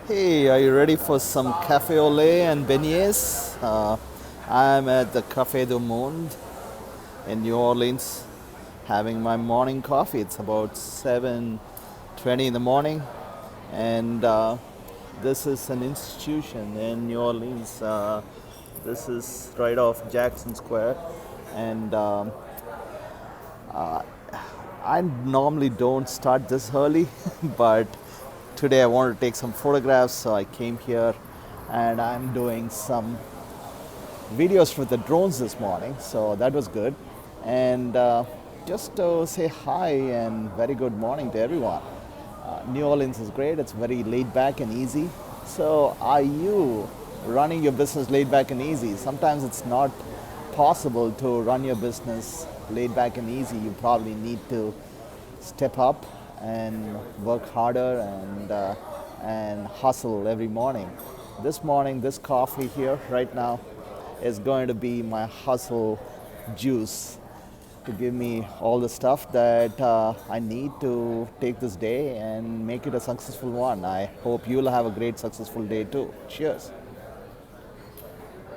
Hey, are you ready for some cafe au lait and beignets? I'm at the Café du Monde in New Orleans having my morning coffee. It's about 7:20 in the morning, and this is an institution in New Orleans. This is right off Jackson Square, and I normally don't start this early, but today I wanted to take some photographs, so I came here and I'm doing some videos with the drones this morning, so that was good. And just to say hi and very good morning to everyone. New Orleans is great, it's very laid back and easy. So, are you running your business laid back and easy? Sometimes it's not possible to run your business laid back and easy. You probably need to step up and work harder and hustle every morning. This morning, this coffee here right now is going to be my hustle juice to give me all the stuff that I need to take this day and make it a successful one. I hope you'll have a great successful day too. Cheers.